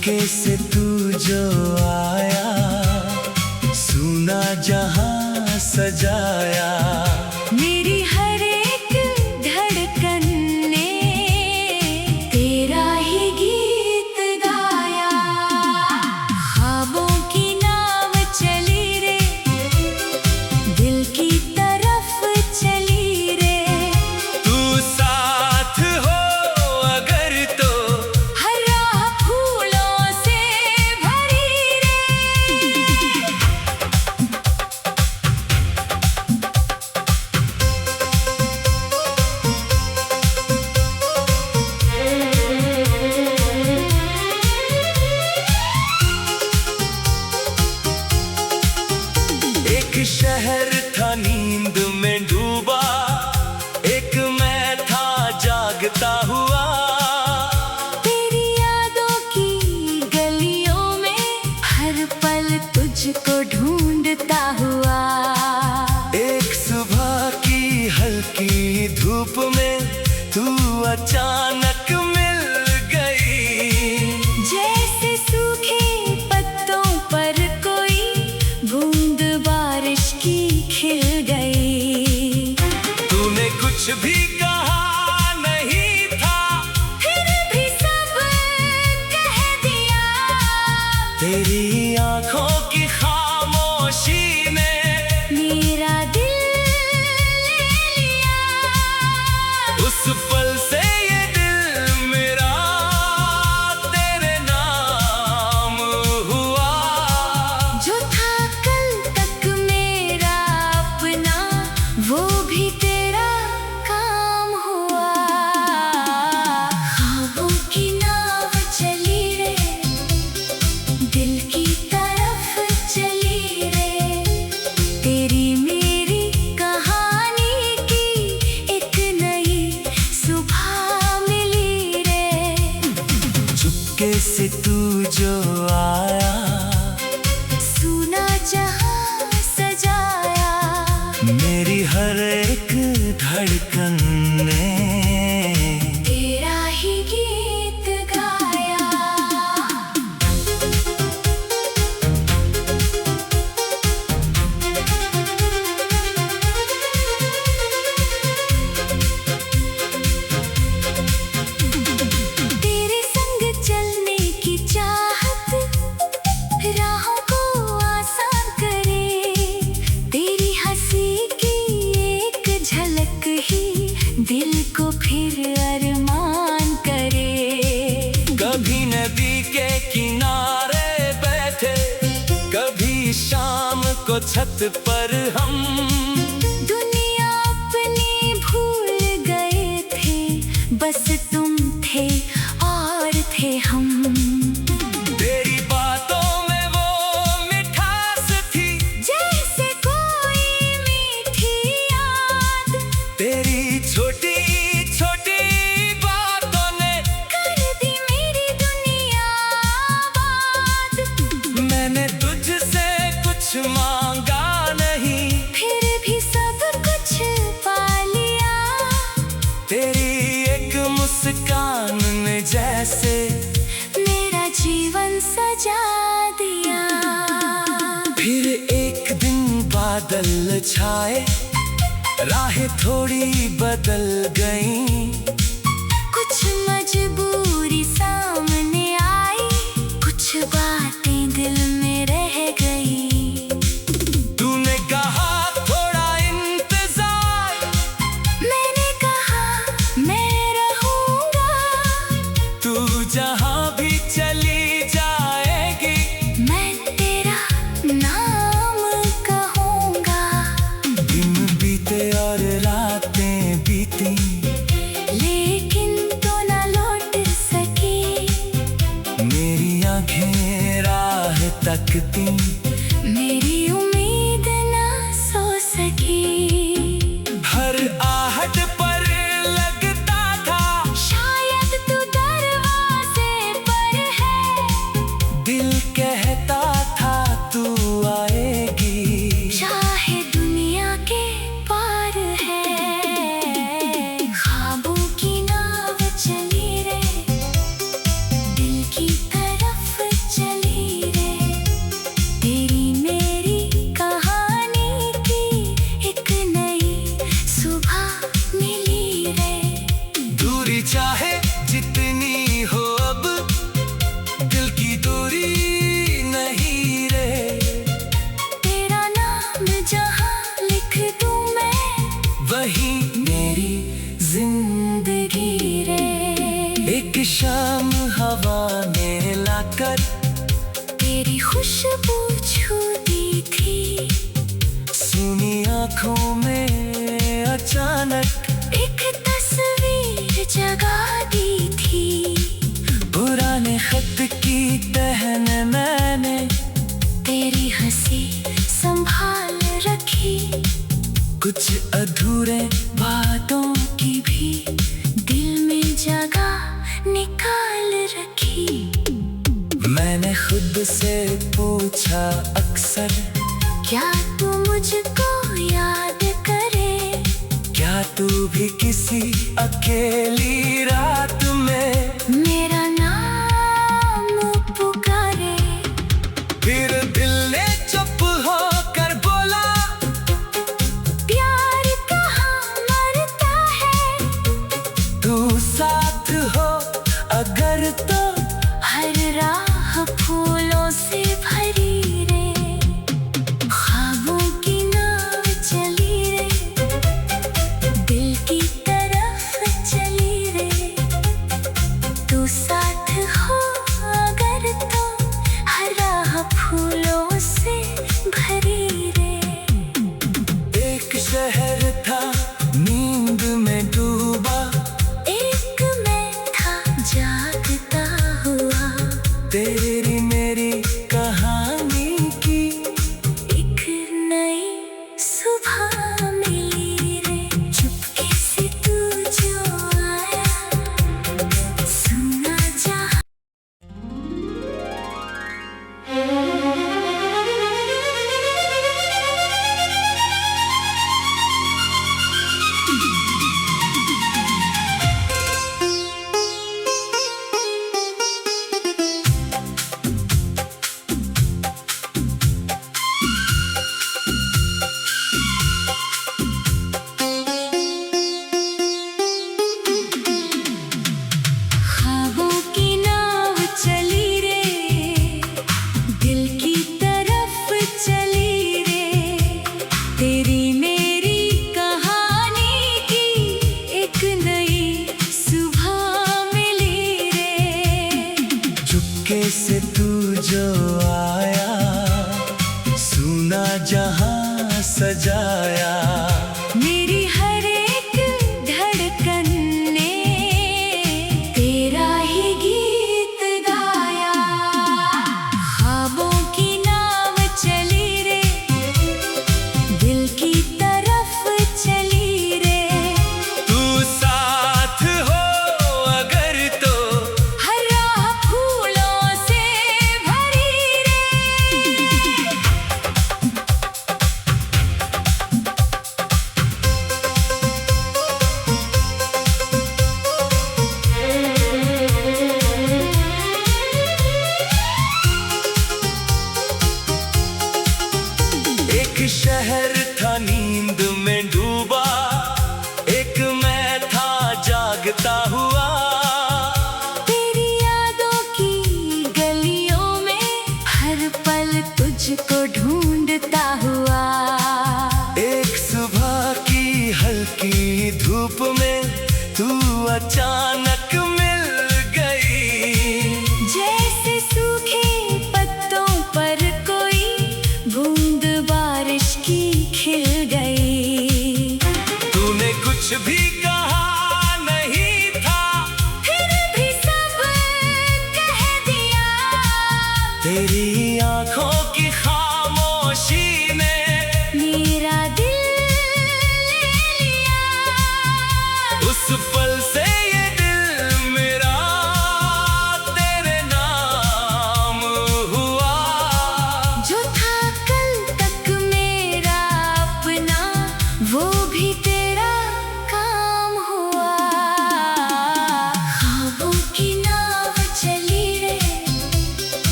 चुपके से तू जो आया, सुना जहां सजाया। मेरी हर एक धड़कन ने तेरा ही गीत गाया। ख्वाबों की नाव चली रे, दिल की तरफ चली रे। तू साथ हो अगर तो हर राह फूलों से भरी रे। एक शहर था नींद में डूबा, एक मैं था जागता हुआ। तेरी यादों की गलियों में हर पल तुझको ढूंढता हुआ। एक सुबह की हल्की धूप में तू अचानक मिल गई। जैसे सूखे पत्तों पर कोई बूंद बारिश की खिल गई। तूने कुछ भी कहा नहीं था, फिर भी सब कह दिया। तेरी आंखों की खामोशी ने मेरा दिल ले लिया। उस पल से ये दिल मेरा तेरे नाम हुआ। जो था कल तक मेरा अपना, वो भी तेरा काम हुआ। ख्वाबों की नाव चली रे, दिल की तरफ चली रे। तेरी मेरी कहानी की एक नई सुबह मिली रे। चुपके से तू जो आया, सुना जहां सजाया। मेरी हर एक धड़कन ने तेरा ही गीत गाया। तेरे संग चलने की चाहत राहों को आसान करे। तेरी हंसी की एक झलक ही दिल को फिर अरमान करे। कभी नदी के किनारे बैठे, कभी शाम को छत पर हम। दुनिया अपनी भूल गए थे, बस तुम थे और थे हम। तेरी बातों में वो मिठास थी, जैसे कोई मीठी याद। तेरी छोटी छोटी बातों ने कर दी मेरी दुनिया आबाद। मैंने तुझसे कुछ मांगा नहीं, फिर भी सब कुछ पा लिया। तेरी एक मुस्कान ने जैसे मेरा जीवन सजा दिया। फिर एक दिन बादल छाए, राहें थोड़ी बदल गईं। कुछ मजबूरी सामने आई, कुछ बातें दिल में रह गई। तूने कहा थोड़ा इंतजार, मैंने कहा मैं रहूंगा। तू जहां भी चली जाएगी, मैं तेरा नाम कहूंगा। दिन बीते और रातें बीती, लेकिन तो ना लौट सकी। मेरी आंखें राह तकती, मेरी उम्मीद ना सो सकी। हर आहट पर लगता था शायद तू दरवाजे पर है। दिल कहता था तू आएगी, चाहे दुनिया के पार है। ख्वाबों की नाव चली रे, दिल की तरफ हवा ने लाकर तेरी खुशबू छूती थी। सुनी आंखों में अचानक एक तस्वीर जगा दी थी। पुराने खत की तहन मैंने तेरी हंसी संभाल रखी। कुछ अधूरे बातों की भी दिल में जगह निकाल रखी। मैंने खुद से पूछा अक्सर, क्या तू मुझको याद करे? क्या तू भी किसी अकेली रात में मेरा नाम पुकारे? फिर दिल ने चुप होकर बोला, प्यार कहाँ मरता है? तू साथ हो अगर तो हर राह फूलों से भरी रे। ख्वाबों की नाव चली रे, दिल की तरफ चली रे। तू साथ हो अगर तो हर राह फूलों से भरी रे। एक शहर था नींद में डूबा, एक मैं था जागता हुआ। तेरी मेरी कहानी की एक नई सुबह मिली रे। चुपके से तू जो आया, सुना जहाँ ख्वाबों की नाव चली रे, दिल की तरफ चली रे। तेरी मेरी कहानी की एक नई सुबह मिली रे। चुपके से तू जो आया, सुना जहां सजाया। मेरी हर एक धड़कन ने तेरा ही गीत गाया। ख्वाबों की नाव चली रे, दिल की तरफ चली रे। तू साथ हो अगर तो हर राह फूलों से भरी रे। एक शहर था नींद में डूबा, एक मैं था जागता हुआ। तेरी यादों की गलियों में हर पल तुझको ढूंढता हुआ। एक सुबह की हल्की धूप में तू अचानक मिल गई। जैसे सूखे पत्तों पर कोई बूंद बारिश की खिल गई। तूने कुछ भी कहा नहीं था, फिर भी सब कह दिया। तेरी आंखों की खामोशी ने मेरा दिल ले लिया। उस पल से ये दिल मेरा तेरे नाम हुआ। जो था कल तक मेरा अपना, वो भी तेरा काम हुआ। ख्वाबों की नाव चली रे,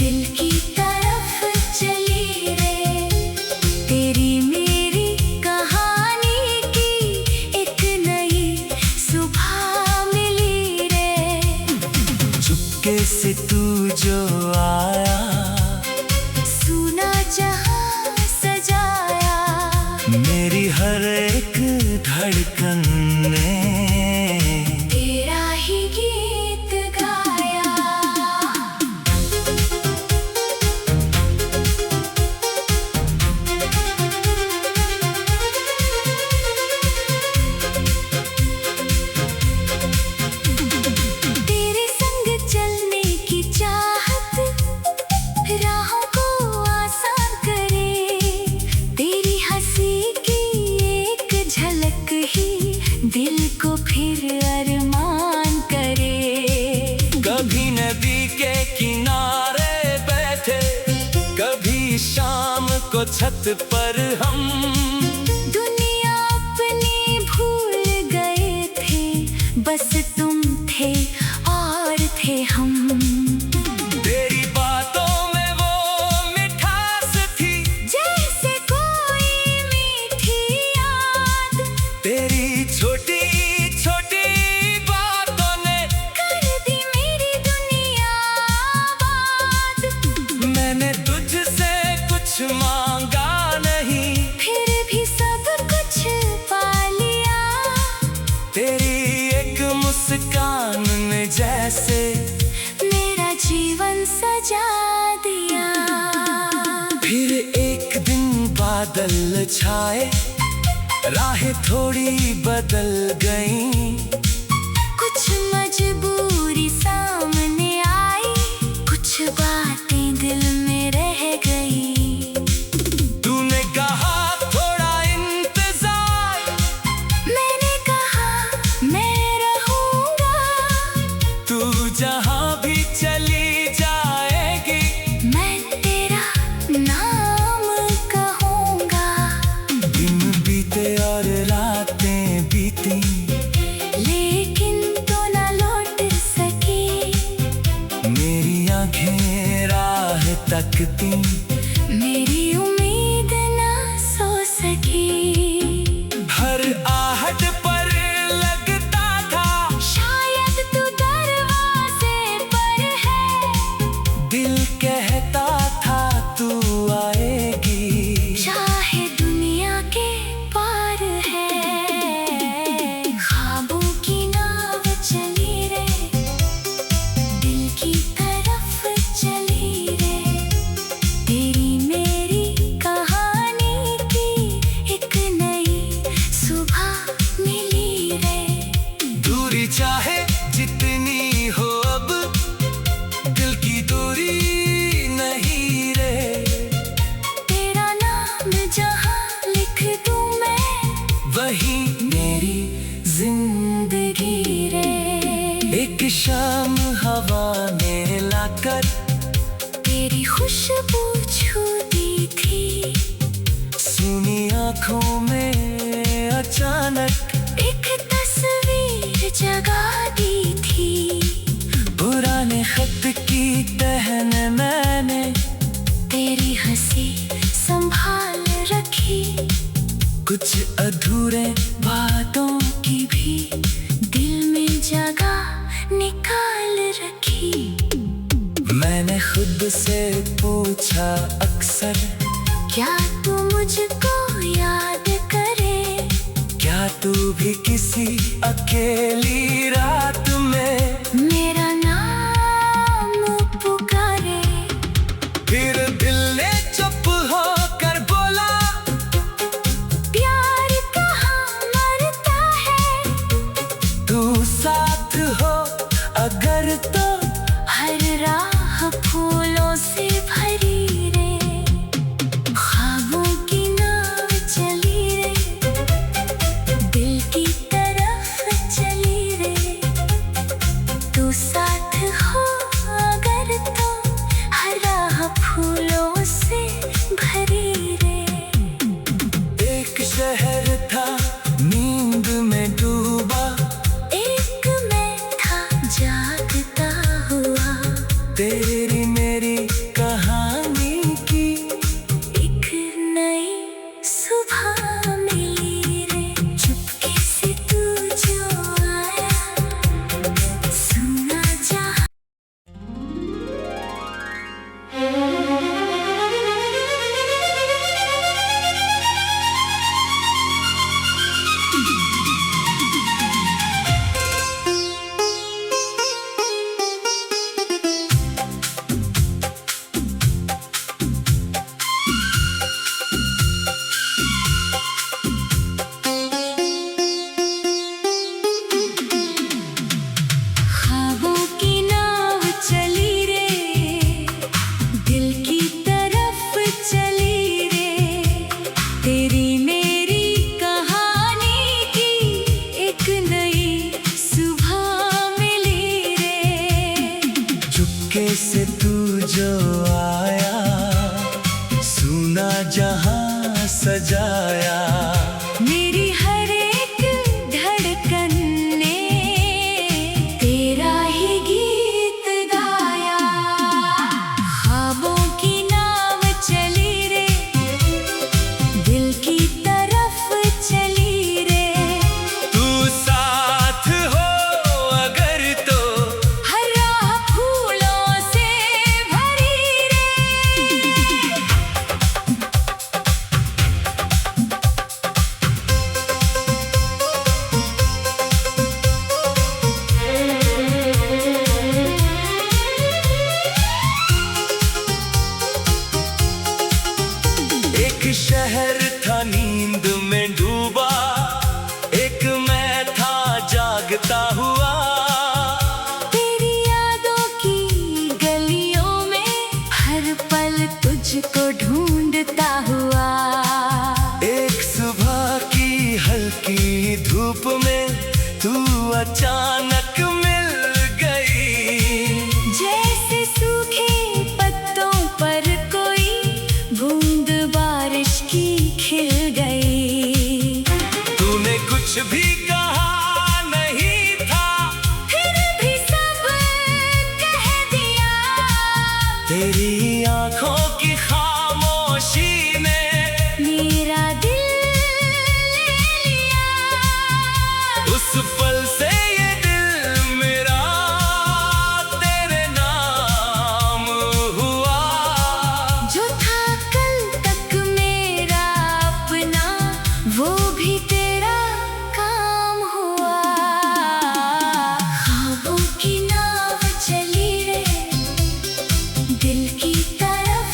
दिल की तरफ चली रे। तेरी मेरी कहानी की एक नई सुबह मिली रे। चुपके से तू जो आया, सुना जहां सजाया। मेरी हर एक धड़कन ने तेरा ही गीत गाया। छत पर हम दुनिया अपनी भूल गए थे, बस तुम थे और थे हम। तेरी बातों में वो मिठास थी, जैसे कोई मीठी याद, तेरी छोटी छोटी बातों ने कर दी मेरी दुनिया आबाद। मैंने तुझसे कुछ मांगा नहीं, फिर भी सब कुछ पा लिया। तेरी एक मुस्कान ने जैसे मेरा जीवन सजा दिया। फिर एक दिन बादल छाए, राहें थोड़ी बदल गईं। कुछ मजबूरी सामने आई, कुछ बातें दिल में रह गई। तूने कहा थोड़ा इंतजार, मैंने कहा मैं रहूंगा। तू जहां भी चली जाएगी, मैं तेरा नाम कहूंगा। दिन बीते और रातें बीती, लेकिन तू ना लौट सकी। मेरी आंखें राह तकती, मेरी उम्मीद ना सो सकी। हर आहट पर लगता था शायद तू दरवाजे पर है, दिल कहता था तू आएगी। चाहे दुनिया के पार है। ख्वाबों की नाव चली रे, दिल की तरफ चली रे। तेरी मेरी कहानी की एक नई सुबह मिली रे। दूरी चाहे जितनी हो अब, दिल की दूरी नहीं रे। तेरा नाम जहाँ लिख दूं मैं, वही मेरी जिंदगी रे। एक शाम हवा में लाकर तेरी खुशबू छू दी थी। सुनी आंखों में अचानक एक तस्वीर जगा दी थी। पुराने खत की तहन मैंने तेरी हंसी संभाल रखी। कुछ अधूरे बातों की भी दिल में जगह निकाल रखी। मैंने खुद से पूछा अक्सर, क्या तू मुझको याद करे? क्या तू भी किसी अकेली रात में मेरा नाम पुकारे? फिर दिल ने चुप होकर बोला, प्यार कहाँ मरता है? तू साथ हो अगर तो हर राह फूलों से भरी रे। ख्वाबों की नाव चली रे, दिल की तरफ चली रे। तू साथ हो अगर तो हर राह फूलों से भरी रे। एक शहर था नींद में डूबा, एक मैं था जागता हुआ। तेरी मेरी कहानी की एक नई सुबह मिली रे। चुपके से तू जो आया, सुना जहाँ। ख्वाबों की नाव चली रे, दिल की तरफ चली रे। तेरी मेरी कहानी की एक नई सुबह मिली रे। चुपके से तू जो आया, सुन सुना जहां सजाया। मेरी हर एक धड़कन ने तेरा ही गीत गाया। ख्वाबों की नाव चली रे, दिल की तरफ चली रे। तू साथ हो अगर तो हर राह फूलों से भरी रे। एक शहर था नींद में डूबा, एक मैं था जागता हुआ। तेरी यादों की गलियों में हर पल तुझको ढूंढता हुआ। एक सुबह की हल्की धूप में तू अचानक मिल गई। जैसे सूखे पत्तों पर कोई बूंद बारिश की खिल गई। तूने कुछ भी कहा नहीं था, फिर भी सब कह दिया। तेरी आंखों की खामोशी ने मेरा दिल ले लिया। उस पल से ये दिल मेरा तेरे नाम हुआ। जो था कल तक मेरा अपना, वो भी तेरा काम हुआ। ख्वाबों की नाव चली रे, दिल की तरफ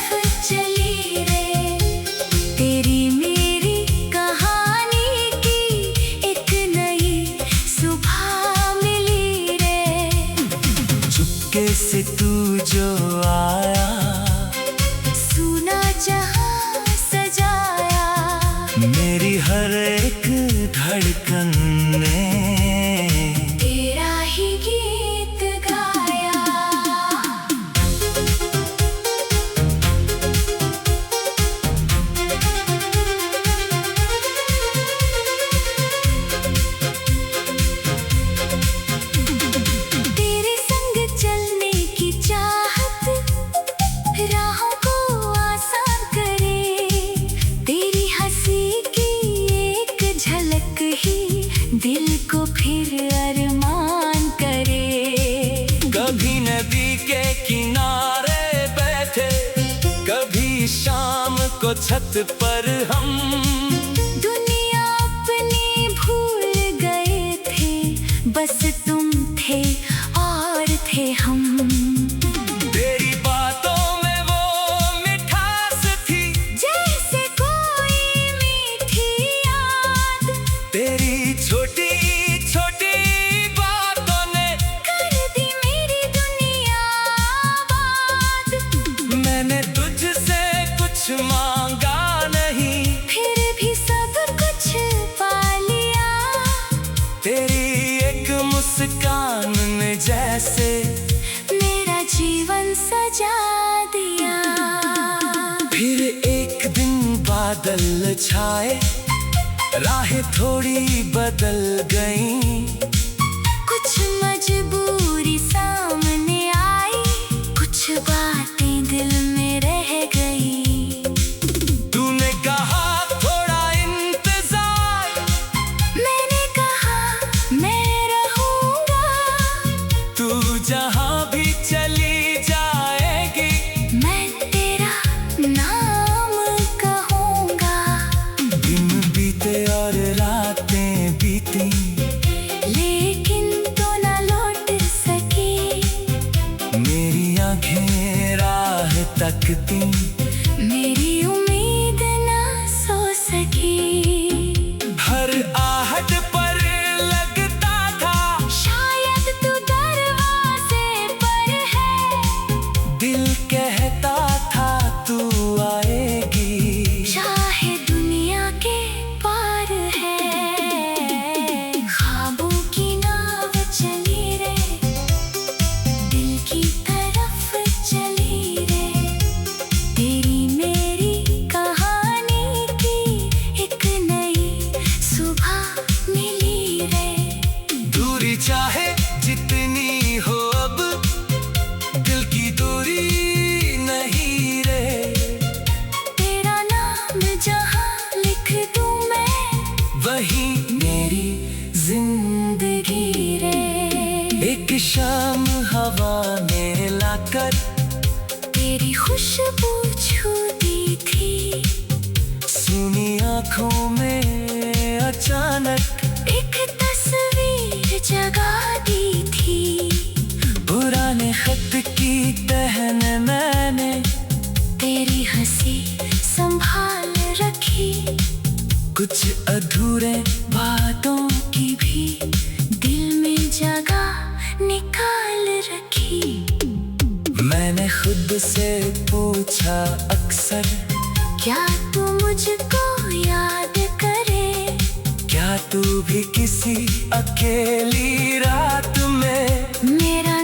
चली रे। तेरी मेरी कहानी की एक नई सुबह मिली रे। चुपके से तू जो आया, सुना जहां सजाया। मेरी हर एक धड़कन ने तेरा ही गीत गाया। तेरे संग चलने की चाहत राहों को आसान करे। तेरी हंसी की एक झलक ही दिल को फिर अरमान करे। कभी नदी के किनारे बैठे, कभी शाम को छत पर हम। दुनिया अपनी भूल गए थे, बस तुम थे और थे हम। तेरी बातों में वो मिठास थी, जैसे कोई मीठी याद। तेरी छोटी छोटी बातों ने कर दी मेरी दुनिया आबाद। मैंने तुझसे कुछ मांगा नहीं, फिर भी सब कुछ पा लिया। तेरी एक मुस्कान ने जैसे मेरा जीवन सजा दिया। फिर एक दिन बादल छाए, राहें थोड़ी बदल गईं। कुछ मजबूरी सामने आई, कुछ बातें दिल में रह गई। तूने कहा थोड़ा इंतजार, मैंने कहा मैं रहूंगा। तू जहां भी चली जाएगी, मैं तेरा नाम कहूंगा। दिन बीते और रातें बीती, लेकिन तू न लौट सकी। मेरी आंखें राह तकती, मेरी उम्मीद न सो सकी। हर आहट पर लगता था शायद तू दरवाजे पर है। दिल कहता था तू आएगी। चाहे दुनिया के पार है। ख्वाबों की नाव चली रे, दिल की तरफ चली रे। तेरी मेरी कर तेरी खुशबू छूती थी। सुनी आंखों में अचानक एक तस्वीर जगा दी थी। पुराने खत की तहन मैंने तेरी हंसी संभाल रखी। कुछ अधूरे बातों की भी दिल में जगह निकाल रखी। मैंने खुद से पूछा अक्सर, क्या तू मुझको याद करे? क्या तू भी किसी अकेली रात में मेरा